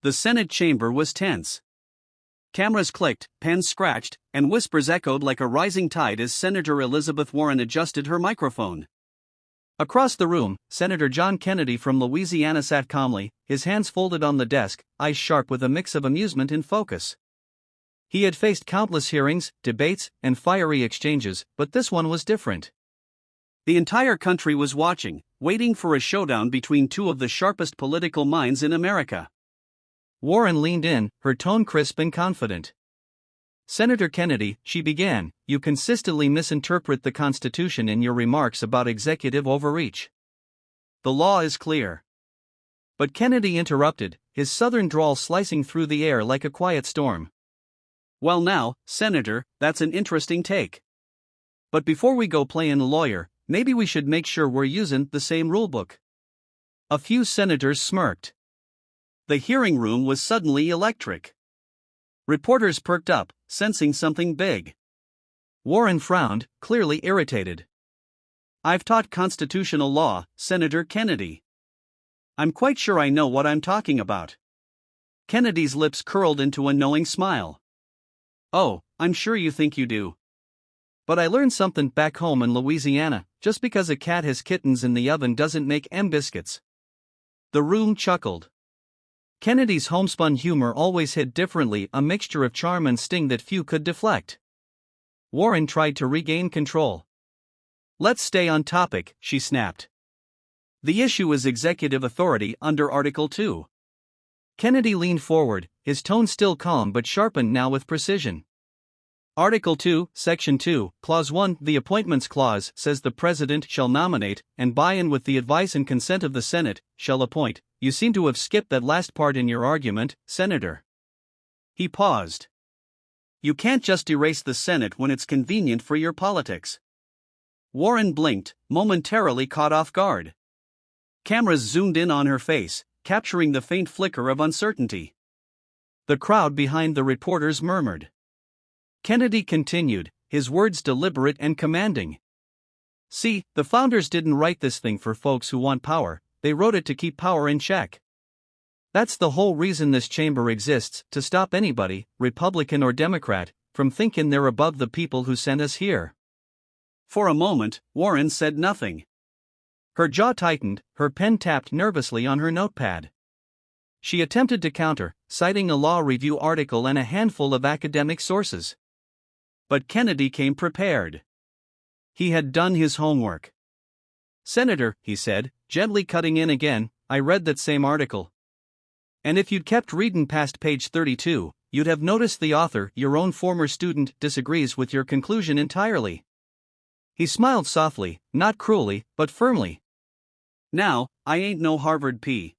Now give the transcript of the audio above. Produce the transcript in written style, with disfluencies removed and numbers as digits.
The Senate chamber was tense. Cameras clicked, pens scratched, and whispers echoed like a rising tide as Senator Elizabeth Warren adjusted her microphone. Across the room, Senator John Kennedy from Louisiana sat calmly, his hands folded on the desk, eyes sharp with a mix of amusement and focus. He had faced countless hearings, debates, and fiery exchanges, but this one was different. The entire country was watching, waiting for a showdown between two of the sharpest political minds in America. Warren leaned in, her tone crisp and confident. "Senator Kennedy," she began, "you consistently misinterpret the Constitution in your remarks about executive overreach. The law is clear." But Kennedy interrupted, his southern drawl slicing through the air like a quiet storm. "Well now, Senator, that's an interesting take. But before we go playin' lawyer, maybe we should make sure we're usin' the same rulebook." A few senators smirked. The hearing room was suddenly electric. Reporters perked up, sensing something big. Warren frowned, clearly irritated. "I've taught constitutional law, Senator Kennedy. I'm quite sure I know what I'm talking about." Kennedy's lips curled into a knowing smile. "Oh, I'm sure you think you do. But I learned something back home in Louisiana. Just because a cat has kittens in the oven doesn't make 'em biscuits." The room chuckled. Kennedy's homespun humor always hit differently, a mixture of charm and sting that few could deflect. Warren tried to regain control. "Let's stay on topic," she snapped. "The issue is executive authority under Article 2. Kennedy leaned forward, his tone still calm but sharpened now with precision. "Article 2, Section 2, Clause 1, the Appointments Clause says the President shall nominate, and by and with the advice and consent of the Senate, shall appoint." You seem to have skipped that last part in your argument, Senator." He paused. "You can't just erase the Senate when it's convenient for your politics." Warren blinked, momentarily caught off guard. Cameras zoomed in on her face, capturing the faint flicker of uncertainty. The crowd behind the reporters murmured. Kennedy continued, his words deliberate and commanding. "See, the founders didn't write this thing for folks who want power. They wrote it to keep power in check. That's the whole reason this chamber exists, to stop anybody, Republican or Democrat, from thinking they're above the people who sent us here." For a moment, Warren said nothing. Her jaw tightened, her pen tapped nervously on her notepad. She attempted to counter, citing a law review article and a handful of academic sources. But Kennedy came prepared. He had done his homework. "Senator," he said, gently cutting in again, "I read that same article. And if you'd kept reading past page 32, you'd have noticed the author, your own former student, disagrees with your conclusion entirely." He smiled softly, not cruelly, but firmly. "Now, I ain't no Harvard P.